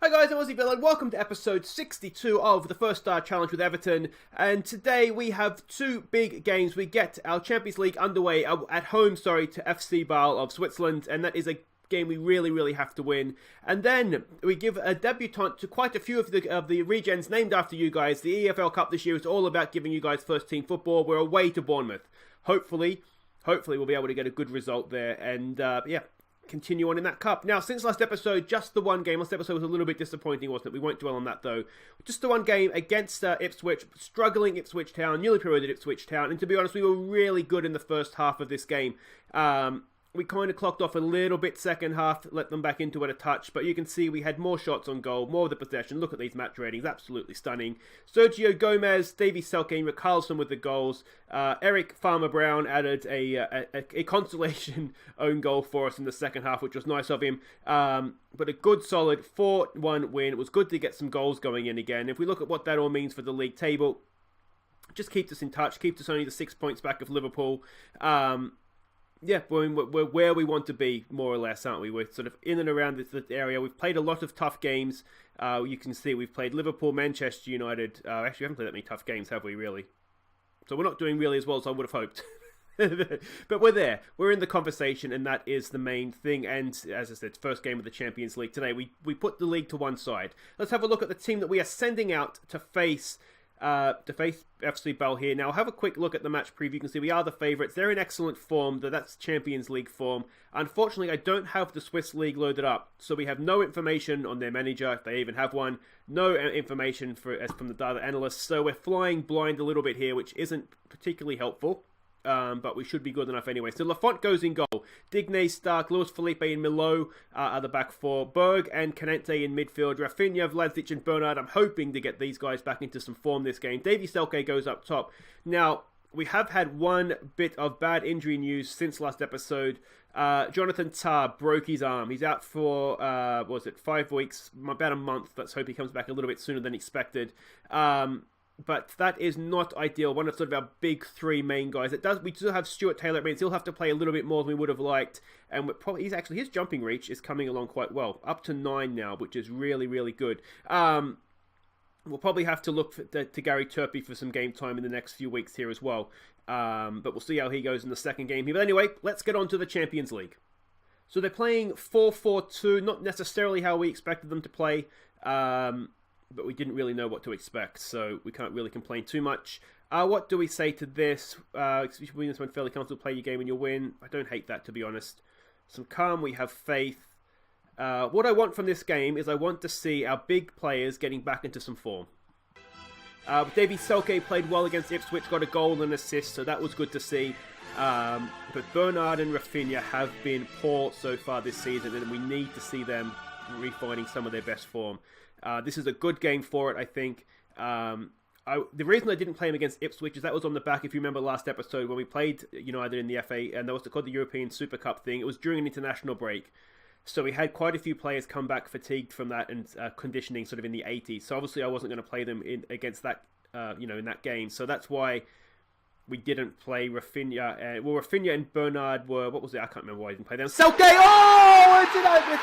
Hi guys, I'm Aussie and welcome to episode 62 of the First Star Challenge with Everton. And today we have two big games. We get our Champions League underway at home, to FC Basel of Switzerland, and that is a game we really have to win. And then we give a debutant to quite a few of the regions named after you guys. The EFL Cup this year is all about giving you guys first team football. We're away to Bournemouth. Hopefully we'll be able to get a good result there. And continue on in that cup. Now, since last episode, just the one game. Last episode was a little bit disappointing, wasn't it? We won't dwell on that, though. Just the one game against Ipswich, struggling Ipswich Town, newly promoted Ipswich Town. And to be honest, we were really good in the first half of this game. We kind of clocked off a little bit second half, let them back into it a touch, but you can see we had more shots on goal, more of the possession. Look at these match ratings, absolutely stunning. Sergio Gomez, Davy Selke, and Carlson with the goals. Eric Farmer-Brown added a consolation own goal for us in the second half, which was nice of him. But a good solid 4-1 win. It was good to get some goals going in again. If we look at what that all means for the league table, just keeps us in touch, keeps us only the 6 points back of Liverpool. Yeah, we're where we want to be, more or less, aren't we? We're sort of in and around this area. We've played a lot of tough games. You can see we've played Liverpool, Manchester United. Actually, we haven't played that many tough games, have we, really? So we're not doing really as well as I would have hoped. But we're there. We're in the conversation, and that is the main thing. And as I said, first game of the Champions League today. We put the league to one side. Let's have a look at the team that we are sending out to face FC Basel here. Now, have a quick look at the match preview. You can see we are the favourites. They're in excellent form. That's Champions League form. Unfortunately, I don't have the Swiss League loaded up, so we have no information on their manager, if they even have one. No information from the data analysts. So we're flying blind a little bit here, which isn't particularly helpful. But we should be good enough anyway. So Lafont goes in goal. Digne, Stark, Luis Felipe and Milo are the back four. Berg and Canente in midfield. Rafinha, Vlasic and Bernard. I'm hoping to get these guys back into some form this game. Davy Selke goes up top. Now, we have had one bit of bad injury news since last episode. Jonathan Tah broke his arm. He's out for, 5 weeks? About a month. Let's hope he comes back a little bit sooner than expected. But that is not ideal. One of sort of our big three main guys. We do have Stuart Taylor. It means he'll have to play a little bit more than we would have liked. And his jumping reach is coming along quite well, up to 9 now, which is really good. We'll probably have to look to Gary Turpie for some game time in the next few weeks here as well. But we'll see how he goes in the second game here. But anyway, let's get on to the Champions League. So they're playing 4-4-2, not necessarily how we expected them to play. But we didn't really know what to expect, so we can't really complain too much. What do we say to this? If you win this one fairly comfortable, play your game and you'll win. I don't hate that, to be honest. Some calm, we have faith. What I want from this game is I want to see our big players getting back into some form. Davy Selke played well against Ipswich, got a goal and an assist, so that was good to see. But Bernard and Rafinha have been poor so far this season, and we need to see them refinding some of their best form. This is a good game for it, I think. The reason I didn't play him against Ipswich is that was on the back, if you remember last episode, when we played United in the FA, and that was called the European Super Cup thing. It was during an international break. So we had quite a few players come back fatigued from that and conditioning sort of in the 80s. So obviously I wasn't going to play them against that, in that game. So that's why we didn't play Rafinha. Rafinha and Bernard were... What was it? I can't remember why I didn't play them. Selke! Oh!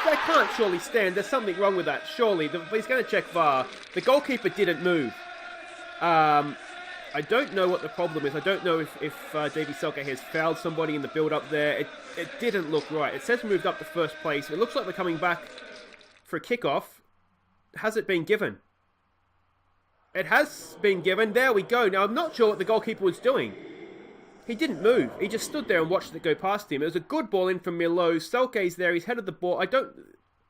They can't surely stand. There's something wrong with that. Surely. He's going to check VAR. The goalkeeper didn't move. I don't know what the problem is. I don't know if Davy Selke has fouled somebody in the build-up there. It didn't look right. It says we moved up to first place. It looks like we're coming back for a kickoff. Has it been given? It has been given. There we go. Now, I'm not sure what the goalkeeper was doing. He didn't move. He just stood there and watched it go past him. It was a good ball in from Milo. Selke's there. He's headed the ball.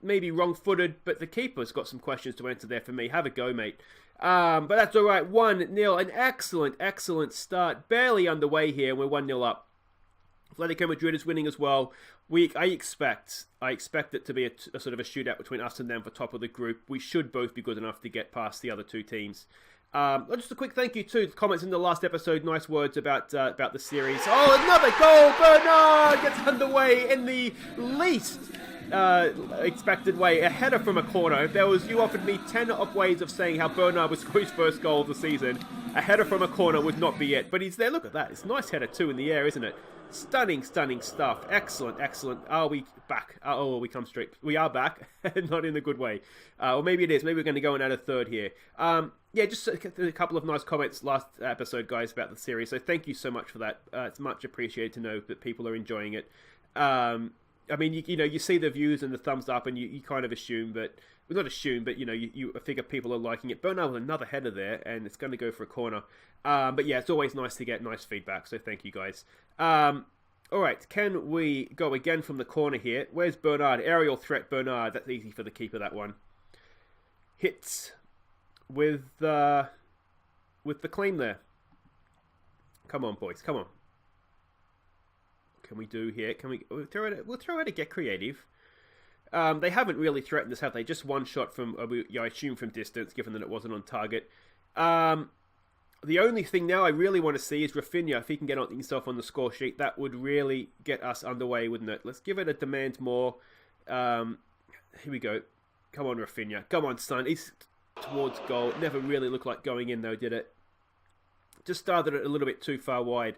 Maybe wrong-footed, but the keeper's got some questions to answer there for me. Have a go, mate. But that's all right. 1-0. An excellent start. Barely underway here. We're 1-0 up. Atletico Madrid is winning as well. I expect it to be a sort of a shootout between us and them for top of the group. We should both be good enough to get past the other two teams. Just a quick thank you to the comments in the last episode. Nice words about the series. Oh, another goal! Bernard gets underway in the least expected way. A header from a corner. You offered me 10 ways of saying how Bernard would score his first goal of the season. A header from a corner would not be it. But he's there. Look at that. It's a nice header too in the air, isn't it? Stunning, stunning stuff. Excellent, excellent. Are we back? We come straight. We are back. Not in a good way. Or maybe it is. Maybe we're going to go and add a third here. Yeah, just a couple of nice comments last episode, guys, about the series. So thank you so much for that. It's much appreciated to know that people are enjoying it. I mean, you know, you see the views and the thumbs up, and you kind of assume, but well, not assume, but you know, you figure people are liking it. Bernard with another header there, and it's going to go for a corner. But yeah, it's always nice to get nice feedback. So thank you, guys. All right, can we go again from the corner here? Where's Bernard? Aerial threat, Bernard. That's easy for the keeper. That one hits with the claim there. Come on, boys. Come on. Can we do here? Can we? We'll throw it a get creative. They haven't really threatened us, have they? Just one shot from, I assume, from distance, given that it wasn't on target. The only thing now I really want to see is Rafinha. If he can get himself on the score sheet, that would really get us underway, wouldn't it? Let's give it a demand more. Here we go. Come on, Rafinha. Come on, son. He's towards goal. It never really looked like going in, though, did it? Just started it a little bit too far wide.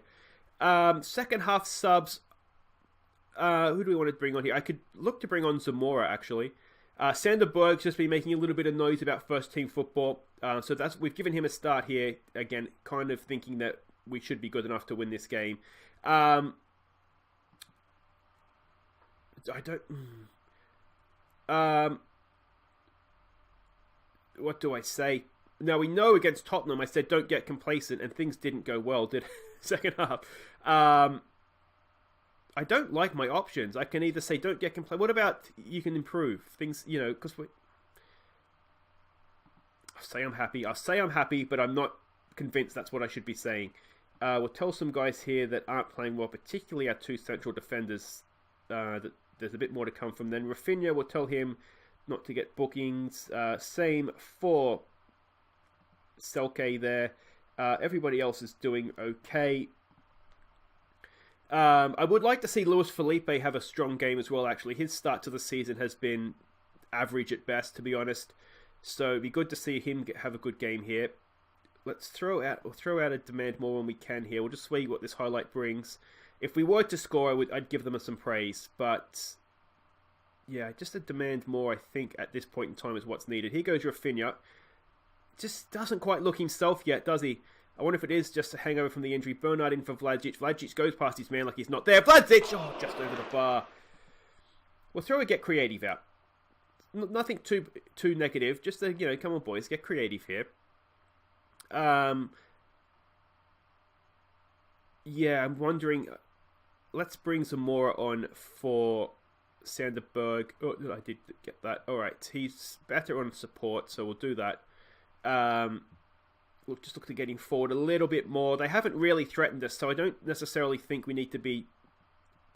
Second half subs. Who do we want to bring on here? I could look to bring on Zamora, actually. Sander Berg's just been making a little bit of noise about first team football. So we've given him a start here. Again, kind of thinking that we should be good enough to win this game. What do I say? Now, we know against Tottenham, I said don't get complacent, and things didn't go well, did second half. I don't like my options. I can either say don't get complacent. What about you can improve things, you know, because I'll say I'm happy, but I'm not convinced that's what I should be saying. We'll tell some guys here that aren't playing well, particularly our two central defenders, that there's a bit more to come from. Then Rafinha, we'll tell him not to get bookings. Same for Selke there. Everybody else is doing okay. I would like to see Luis Felipe have a strong game as well, actually. His start to the season has been average at best, to be honest. So it'd be good to see him have a good game here. We'll throw out a demand more when we can here. We'll just see what this highlight brings. If we were to score, I'd give them some praise. But yeah, just a demand more, I think, at this point in time is what's needed. Here goes Rafinha. Just doesn't quite look himself yet, does he? I wonder if it is just a hangover from the injury. Bernard in for Vlasic. Vlasic goes past his man like he's not there. Vlasic! Oh, just over the bar. We'll throw a get creative out. Nothing too negative. Just, come on, boys. Get creative here. Yeah, I'm wondering. Let's bring some more on for Sanderberg. Oh, I did get that. All right. He's better on support, so we'll do that. We'll just look to getting forward a little bit more. They haven't really threatened us, so I don't necessarily think we need to be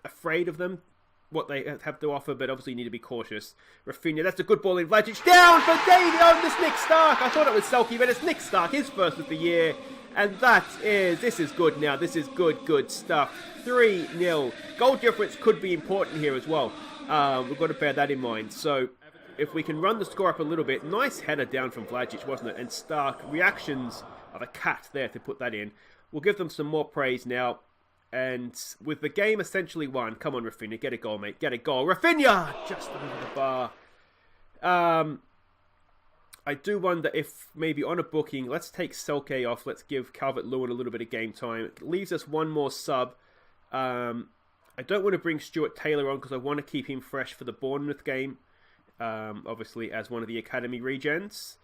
afraid of them, what they have to offer, but obviously need to be cautious. Rafinha, that's a good ball in. Vlasic down for Davey. Oh, this Nick Stark. I thought it was Selke, but it's Nick Stark, his first of the year. And this is good now. This is good stuff. 3-0. Goal difference could be important here as well. We've got to bear that in mind. So if we can run the score up a little bit. Nice header down from Vlasic, wasn't it? And Stark, reactions of a cat there to put that in. We'll give them some more praise now. And with the game essentially won, come on, Rafinha, get a goal, mate. Get a goal. Rafinha! Just over the bar. I do wonder if maybe on a booking, let's take Selke off. Let's give Calvert-Lewin a little bit of game time. It leaves us one more sub. I don't want to bring Stuart Taylor on because I want to keep him fresh for the Bournemouth game. Obviously, as one of the academy regens.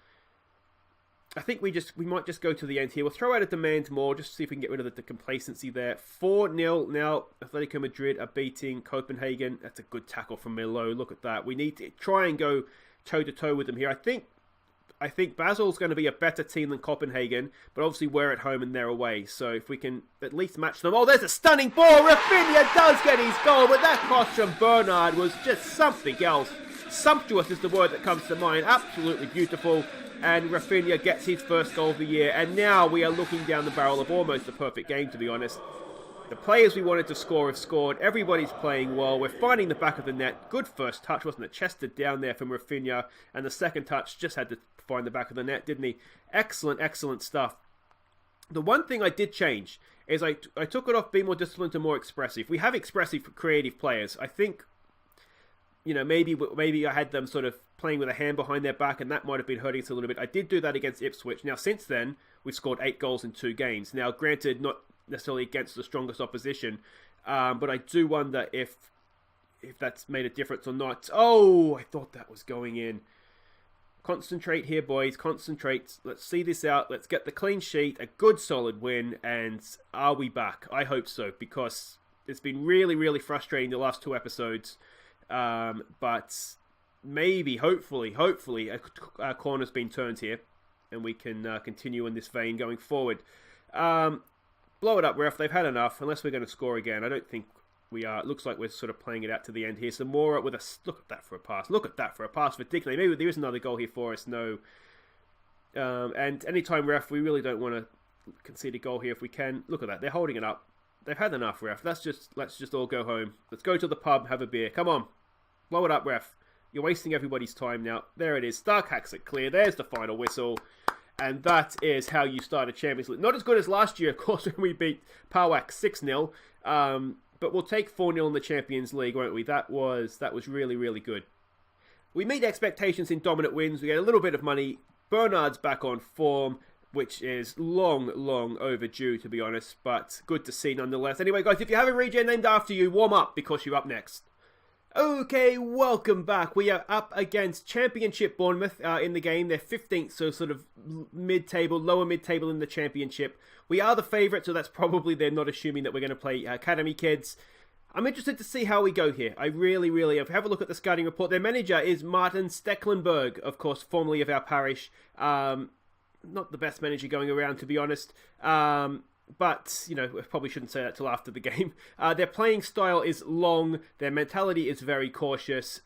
I think we might just go to the end here. We'll throw out a demand more, just to see if we can get rid of the complacency there. 4-0 now. Atletico Madrid are beating Copenhagen. That's a good tackle from Milo. Look at that. We need to try and go toe-to-toe with them here. I think Basel's going to be a better team than Copenhagen, but obviously we're at home and they're away. So if we can at least match them. Oh, there's a stunning ball. Rafinha does get his goal, but that cross from Bernard was just something else. Sumptuous is the word that comes to mind. Absolutely beautiful. And Rafinha gets his first goal of the year. And now we are looking down the barrel of almost a perfect game, to be honest. The players we wanted to score have scored. Everybody's playing well. We're finding the back of the net. Good first touch, wasn't it? Chested down there from Rafinha. And the second touch just had to find the back of the net, didn't he? Excellent, excellent stuff. The one thing I did change is I took it off being more disciplined to more expressive. We have expressive, creative players. I think, maybe I had them sort of playing with a hand behind their back, and that might have been hurting us a little bit. I did do that against Ipswich. Now, since then, we've scored 8 goals in 2 games. Now, granted, not necessarily against the strongest opposition, but I do wonder if that's made a difference or not. Oh, I thought that was going in. Concentrate here, boys. Concentrate. Let's see this out. Let's get the clean sheet, a good solid win, and are we back? I hope so, because it's been really, really frustrating the last 2 episodes. But maybe, hopefully, a corner's been turned here, and we can continue in this vein going forward. Blow it up, ref. They've had enough, unless we're going to score again. I don't think we are. It looks like we're sort of playing it out to the end here. Samora with a... Look at that for a pass. Look at that for a pass for Dickley. Maybe there is another goal here for us. No. And anytime, ref, we really don't want to concede a goal here if we can. Look at that. They're holding it up. They've had enough, ref. Let's just all go home. Let's go to the pub, have a beer. Come on. Blow it up, ref. You're wasting everybody's time now. There it is. Stark hacks it clear. There's the final whistle. And that is how you start a Champions League. Not as good as last year, of course, when we beat Powak 6-0. But we'll take 4-0 in the Champions League, won't we? That was really, really good. We meet expectations in dominant wins. We get a little bit of money. Bernard's back on form, which is long, long overdue, to be honest. But good to see nonetheless. Anyway, guys, if you have a region named after you, warm up, because you're up next. Okay, welcome back. We are up against Championship Bournemouth in the game. They're 15th, so sort of mid-table, lower mid-table in the Championship. We are the favourite, so that's probably they're not assuming that we're going to play Academy kids. I'm interested to see how we go here. I really, really have a look at the scouting report. Their manager is Martin Stecklenburg, of course, formerly of our parish. Not the best manager going around, to be honest. But, we probably shouldn't say that till after the game. Their playing style is long. Their mentality is very cautious.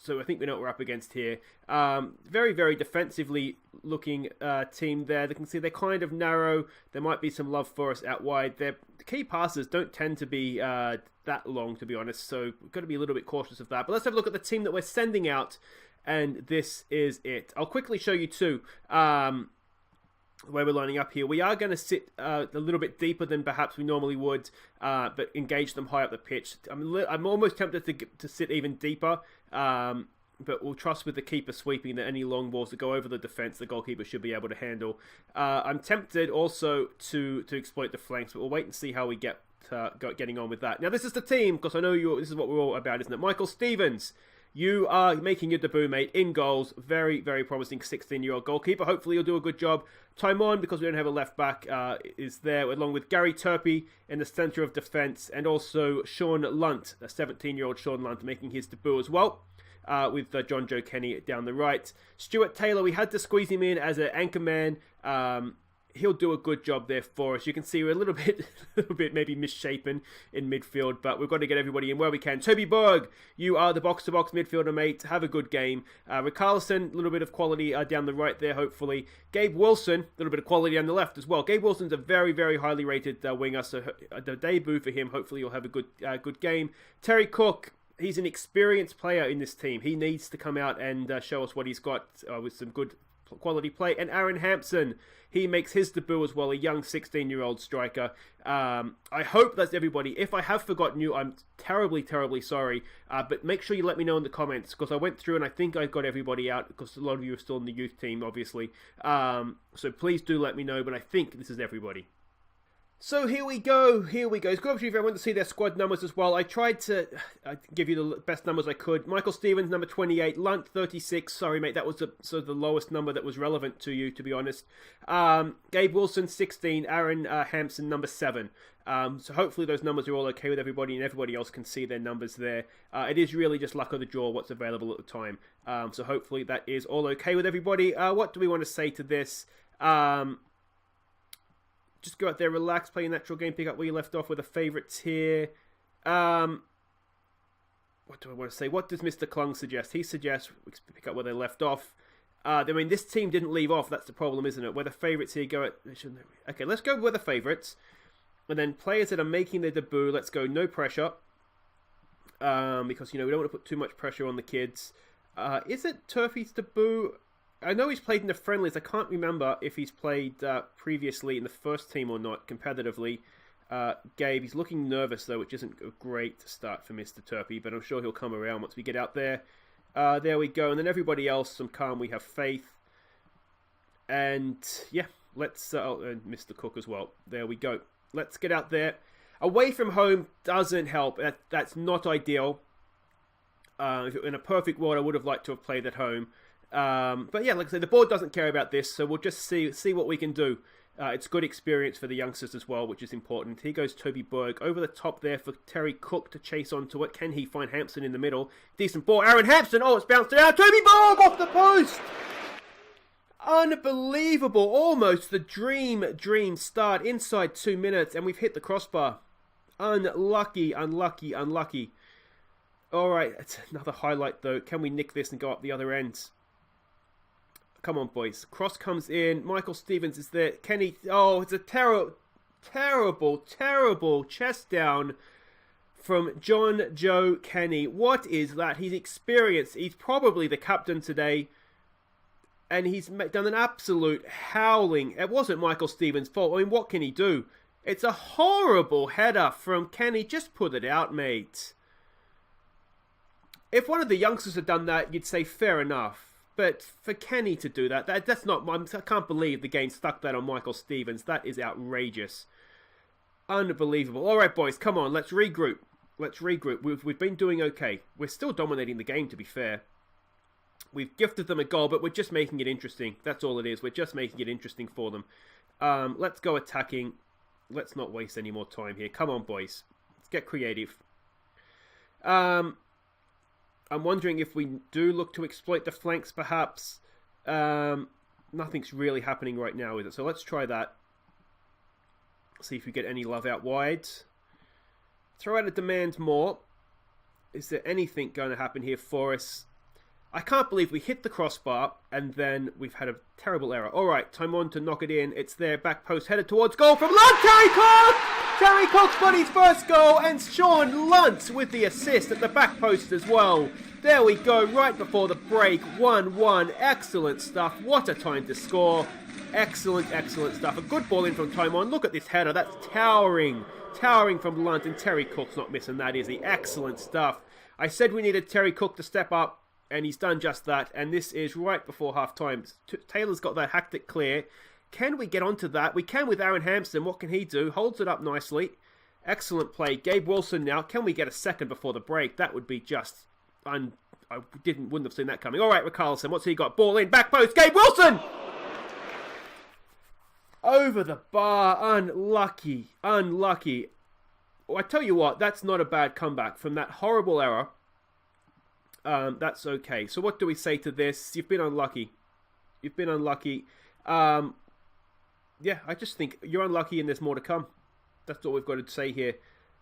So I think we know what we're up against here. Very, very defensively looking team there. They can see they're kind of narrow. There might be some love for us out wide. Their key passes don't tend to be that long, to be honest. So we've got to be a little bit cautious of that. But let's have a look at the team that we're sending out. And this is it. I'll quickly show you too. Where we're lining up here. We are going to sit a little bit deeper than perhaps we normally would, but engage them high up the pitch. I'm almost tempted to sit even deeper, but we'll trust with the keeper sweeping that any long balls that go over the defence, the goalkeeper should be able to handle. I'm tempted also to exploit the flanks, but we'll wait and see how we get getting on with that. Now, this is the team, because I know this is what we're all about, isn't it? Michael Stevens. You are making your debut, mate, in goals. Very, very promising 16-year-old goalkeeper. Hopefully you'll do a good job. Timon, because we don't have a left-back, is there, along with Gary Turpey in the centre of defence, and also Sean Lunt, a 17-year-old Sean Lunt, making his debut as well, with John Joe Kenny down the right. Stuart Taylor, we had to squeeze him in as an anchor man. He'll do a good job there for us. You can see we're a little bit maybe misshapen in midfield, but we've got to get everybody in where we can. Toby Berg, you are the box-to-box midfielder, mate. Have a good game. Rickarlison, a little bit of quality down the right there, hopefully. Gabe Wilson, a little bit of quality on the left as well. Gabe Wilson's a very, very highly rated winger, so the debut for him, hopefully he'll have a good game. Terry Cook, he's an experienced player in this team. He needs to come out and show us what he's got with some good quality play. And Aaron Hampson, he makes his debut as well, a young 16-year-old striker. I hope that's everybody. If I have forgotten you, I'm terribly, terribly sorry. But make sure you let me know in the comments, because I went through and I think I got everybody out, because a lot of you are still in the youth team, obviously. So please do let me know, but I think this is everybody. So here we go. It's good opportunity for everyone to see their squad numbers as well. I tried to give you the best numbers I could. Michael Stevens, number 28. Lunt, 36. Sorry, mate, that was the lowest number that was relevant to you, to be honest. Gabe Wilson, 16. Aaron Hampson, number 7. So hopefully those numbers are all okay with everybody, and everybody else can see their numbers there. It is really just luck of the draw what's available at the time. So hopefully that is all okay with everybody. What do we want to say to this? Just go out there, relax, play a natural game, pick up where you left off with the favourites here. What do I want to say? What does Mr. Klung suggest? He suggests we pick up where they left off. I mean, this team didn't leave off. That's the problem, isn't it? Where the favourites here go at... Okay, let's go with the favourites. And then players that are making their debut, let's go no pressure. Because, we don't want to put too much pressure on the kids. Is it Turfy's debut? I know he's played in the friendlies. I can't remember if he's played previously in the first team or not competitively. Gabe, he's looking nervous though, which isn't a great start for Mr. Turpie, but I'm sure he'll come around once we get out there. There we go. And then everybody else, some calm, we have faith. And yeah, let's... and Mr. Cook as well. There we go. Let's get out there. Away from home doesn't help. That's not ideal. In a perfect world, I would have liked to have played at home. But yeah, like I said, the board doesn't care about this, so we'll just see what we can do. It's good experience for the youngsters as well, which is important. Here goes Toby Berg over the top there for Terry Cook to chase onto it. Can he find Hampson in the middle? Decent ball. Aaron Hampson. Oh, it's bounced out. Toby Berg off the post. Unbelievable. Almost the dream start inside 2 minutes, and we've hit the crossbar. Unlucky. All right, it's another highlight though. Can we nick this and go up the other end? Come on, boys. Cross comes in. Michael Stevens is there. Kenny. Oh, it's a terrible chest down from John Joe Kenny. What is that? He's experienced. He's probably the captain today. And he's done an absolute howling. It wasn't Michael Stevens' fault. I mean, what can he do? It's a horrible header from Kenny. Just put it out, mate. If one of the youngsters had done that, you'd say fair enough. But for Kenny to do that's not... I can't believe the game stuck that on Michael Stevens. That is outrageous. Unbelievable. All right, boys, come on. Let's regroup. We've been doing okay. We're still dominating the game, to be fair. We've gifted them a goal, but we're just making it interesting. That's all it is. We're just making it interesting for them. Let's go attacking. Let's not waste any more time here. Come on, boys. Let's get creative. I'm wondering if we do look to exploit the flanks, perhaps. Nothing's really happening right now, is it? So let's try that. See if we get any love out wide. Throw out a demand more. Is there anything going to happen here for us? I can't believe we hit the crossbar and then we've had a terrible error. All right, time on to knock it in. It's there, back post, headed towards goal from Lunt. Terry Cook! Terry Cook's got his first goal, and Sean Lunt with the assist at the back post as well. There we go, right before the break, 1-1. Excellent stuff. What a time to score. Excellent stuff. A good ball in from time on. Look at this header. That's towering from Lunt, and Terry Cook's not missing that, is he? Excellent stuff. I said we needed Terry Cook to step up, and he's done just that. And this is right before half-time. Taylor's got that hacked it clear. Can we get onto that? We can with Aaron Hampson. What can he do? Holds it up nicely. Excellent play. Gabe Wilson now. Can we get a second before the break? That would be just... I wouldn't have seen that coming. All right, Richarlison. What's he got? Ball in. Back post. Gabe Wilson! Over the bar. Unlucky. Well, I tell you what, that's not a bad comeback from that horrible error. That's okay. So what do we say to this? You've been unlucky. Yeah, I just think you're unlucky and there's more to come. That's all we've got to say here.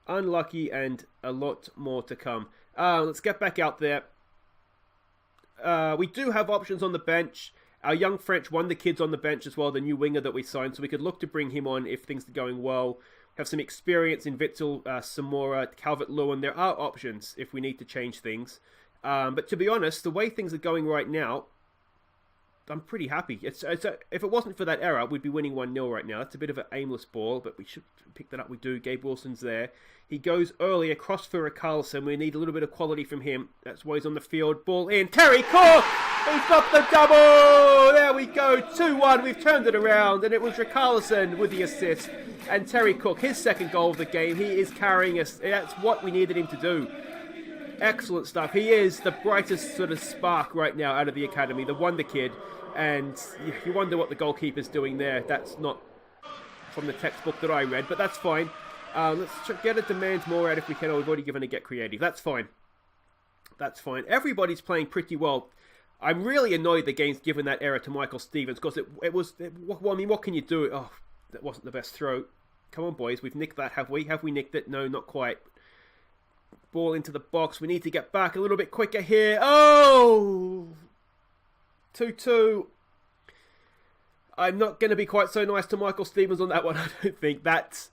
Unlucky and a lot more to come. Let's get back out there. We do have options on the bench. Our young French wonder kid's on the bench as well, the new winger that we signed, so we could look to bring him on if things are going well. Have some experience in Witzel, Samora, Calvert-Lewin. There are options if we need to change things. But to be honest, the way things are going right now, I'm pretty happy. If it wasn't for that error, we'd be winning 1-0 right now. That's a bit of an aimless ball, but we should pick that up. We do. Gabe Wilson's there. He goes early across for Richarlison. We need a little bit of quality from him. That's why he's on the field. Ball in. Terry Cook! He's got the double! There we go. 2-1. We've turned it around, and it was Richarlison with the assist. And Terry Cook, his second goal of the game. He is carrying us. That's what we needed him to do. Excellent stuff. He is the brightest sort of spark right now out of the academy, the wonder kid. And you wonder what the goalkeeper's doing there. That's not from the textbook that I read, but that's fine. Let's get a demand more out if we can. Oh, we've already given a get creative. That's fine. Everybody's playing pretty well. I'm really annoyed the game's given that error to Michael Stevens because what can you do? Oh, that wasn't the best throw. Come on, boys. We've nicked that, have we? Have we nicked it? No, not quite. Ball into the box. We need to get back a little bit quicker here. Oh! 2-2. I'm not going to be quite so nice to Michael Stevens on that one. I don't think that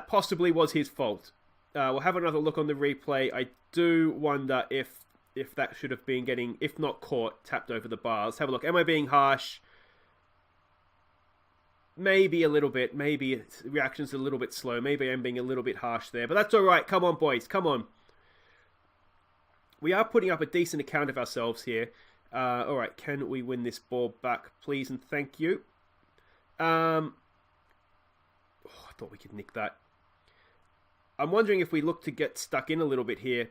possibly was his fault. We'll have another look on the replay. I do wonder if if that should have been getting, if not caught, tapped over the bar. Let's have a look. Am I being harsh? Maybe a little bit. Maybe reaction's a little bit slow. Maybe I'm being a little bit harsh there. But that's all right. Come on, boys. Come on. We are putting up a decent account of ourselves here. All right. Can we win this ball back, please? And thank you. I thought we could nick that. I'm wondering if we look to get stuck in a little bit here.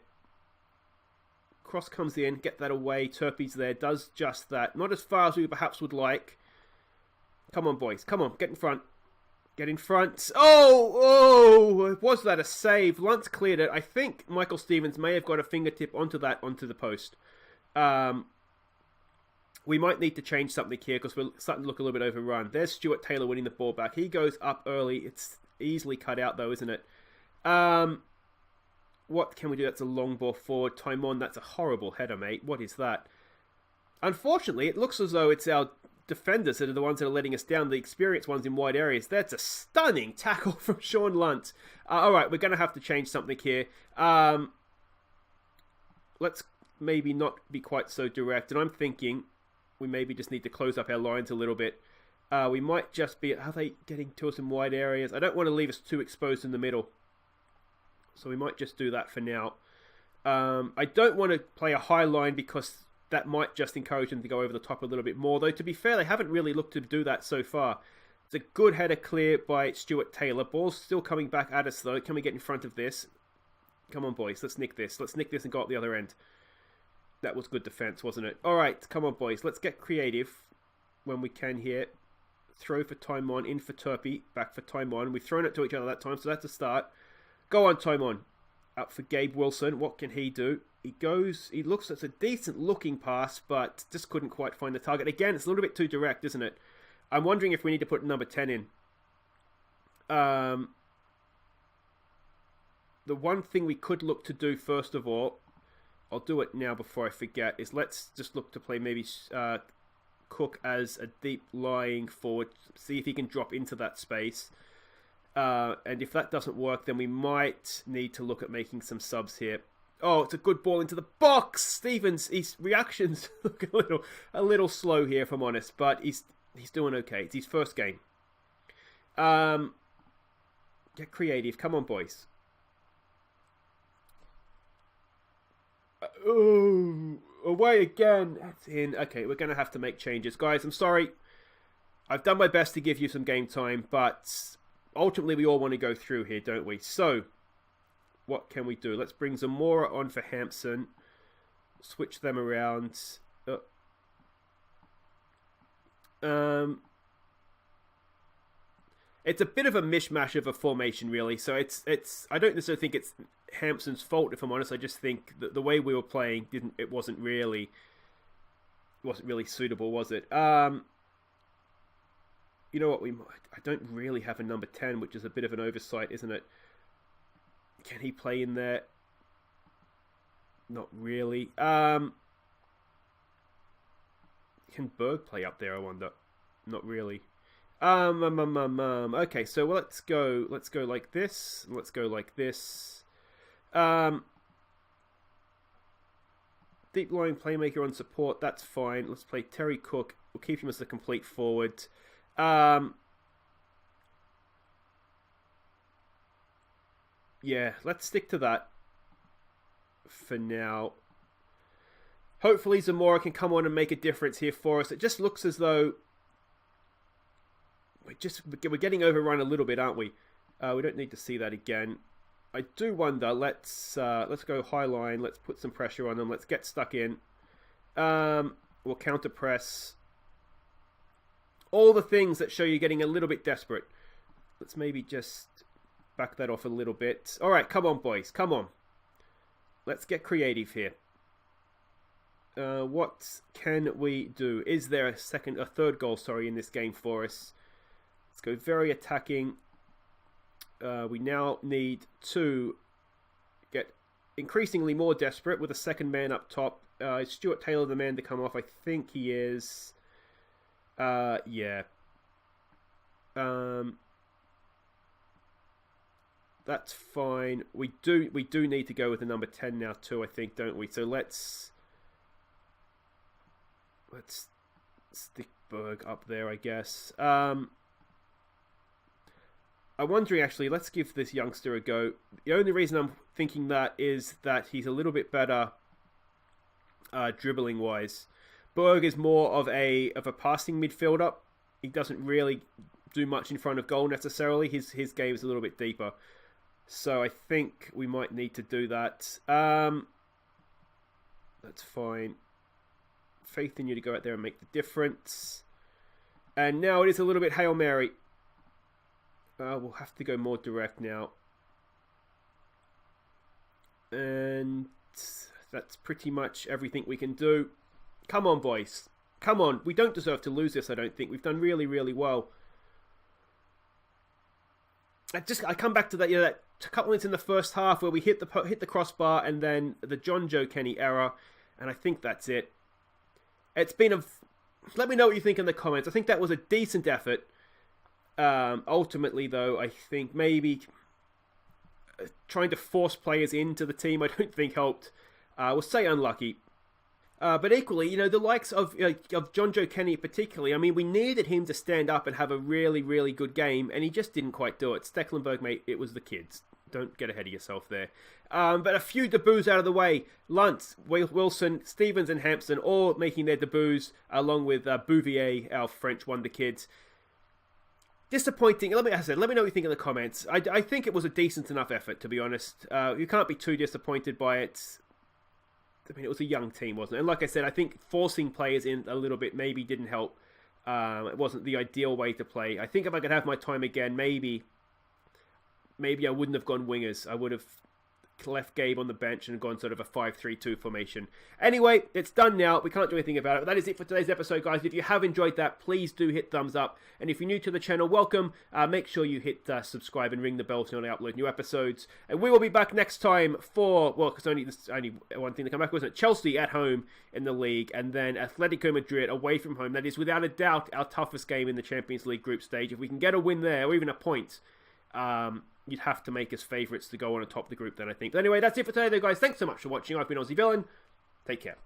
Cross comes in, get that away. Turpey's there, does just that. Not as far as we perhaps would like. Come on, boys. Come on, get in front. Get in front. Oh, was that a save? Luntz cleared it. I think Michael Stevens may have got a fingertip onto the post. We might need to change something here because we're starting to look a little bit overrun. There's Stuart Taylor winning the ball back. He goes up early. It's easily cut out though, isn't it? What can we do? That's a long ball forward. Time on. That's a horrible header, mate. What is that? Unfortunately, it looks as though it's our defenders that are the ones that are letting us down. The experienced ones in wide areas. That's a stunning tackle from Sean Lunt. All right, we're going to have to change something here. Let's maybe not be quite so direct. And I'm thinking we maybe just need to close up our lines a little bit. We might just be... Are they getting to us in wide areas? I don't want to leave us too exposed in the middle. So we might just do that for now. I don't want to play a high line because that might just encourage them to go over the top a little bit more. Though, to be fair, they haven't really looked to do that so far. It's a good header clear by Stuart Taylor. Ball's still coming back at us, though. Can we get in front of this? Come on, boys. Let's nick this. Let's nick this and go up the other end. That was good defense, wasn't it? All right, come on, boys. Let's get creative when we can here. Throw for time on, in for Turpey, back for time on. We've thrown it to each other that time, so that's a start. Go on, time on. Out for Gabe Wilson. What can he do? He goes, he looks, it's a decent looking pass, but just couldn't quite find the target. Again, it's a little bit too direct, isn't it? I'm wondering if we need to put number 10 in. The one thing we could look to do, first of all, I'll do it now before I forget, is let's just look to play maybe Cook as a deep lying forward, see if he can drop into that space. And if that doesn't work, then we might need to look at making some subs here. Oh, it's a good ball into the box. Stevens, his reactions look a little slow here, if I'm honest, but he's doing okay. It's his first game. Get creative. Come on, boys. Oh, away again. That's in. Okay, we're going to have to make changes. Guys, I'm sorry. I've done my best to give you some game time, but ultimately we all want to go through here, don't we? So, what can we do? Let's bring Zamora on for Hampson. Switch them around. It's a bit of a mishmash of a formation, really. So it's. I don't necessarily think it's Hampson's fault, if I'm honest. I just think that the way we were playing wasn't really suitable, was it? You know what? I don't really have a number 10, which is a bit of an oversight, isn't it? Can he play in there? Not really. Can Berg play up there, I wonder? Not really. Okay, so let's go like this. Let's go like this. Deep lying playmaker on support, that's fine. Let's play Terry Cook. We'll keep him as a complete forward. Yeah, let's stick to that for now. Hopefully Zamora can come on and make a difference here for us. It just looks as though we're getting overrun a little bit, aren't we? We don't need to see that again. I do wonder. Let's go high line. Let's put some pressure on them. Let's get stuck in. We'll counter press. All the things that show you getting a little bit desperate. Let's maybe just back that off a little bit. All right, come on, boys. Come on. Let's get creative here. What can we do? Is there a third goal, in this game for us? Let's go very attacking. We now need to get increasingly more desperate with a second man up top. Is Stuart Taylor the man to come off? I think he is. Yeah. That's fine. We do need to go with the number 10 now too, I think, don't we? So let's Let's stick Berg up there, I guess. I'm wondering, actually, let's give this youngster a go. The only reason I'm thinking that is that he's a little bit better dribbling-wise. Berg is more of a passing midfielder. He doesn't really do much in front of goal necessarily. His game is a little bit deeper. So I think we might need to do that. That's fine. Faith in you to go out there and make the difference. And now it is a little bit Hail Mary. We'll have to go more direct now. And that's pretty much everything we can do. Come on, boys. Come on. We don't deserve to lose this, I don't think. We've done really, really well. I come back to that, that couple minutes in the first half where we hit the crossbar and then the John Joe Kenny error. And I think that's it. It's been let me know what you think in the comments. I think that was a decent effort. Ultimately, though, I think maybe trying to force players into the team, I don't think helped. We'll say unlucky. But equally, the likes of John Joe Kenny particularly, I mean, we needed him to stand up and have a really, really good game, and he just didn't quite do it. Stecklenburg, mate, it was the kids. Don't get ahead of yourself there. But a few debuts out of the way. Lunt, Wilson, Stevens and Hampson all making their debuts, along with Bouvier, our French wonder kids. Disappointing. Let me know what you think in the comments. I think it was a decent enough effort, to be honest. You can't be too disappointed by it. I mean, it was a young team, wasn't it? And like I said, I think forcing players in a little bit maybe didn't help. It wasn't the ideal way to play. I think if I could have my time again, maybe I wouldn't have gone wingers. I would have left Gabe on the bench and gone sort of a 5-3-2 formation. Anyway, it's done now. We can't do anything about it. But that is it for today's episode, guys. If you have enjoyed that, please do hit thumbs up. And if you're new to the channel, welcome. Make sure you hit subscribe and ring the bell so when I upload new episodes. And we will be back next time for, well, because only one thing to come back, wasn't it? Chelsea at home in the league, and then Atletico Madrid away from home. That is without a doubt our toughest game in the Champions League group stage. If we can get a win there, or even a point, you'd have to make us favourites to go on and top the group then, I think. But anyway, that's it for today, though, guys. Thanks so much for watching. I've been Aussie Villain. Take care.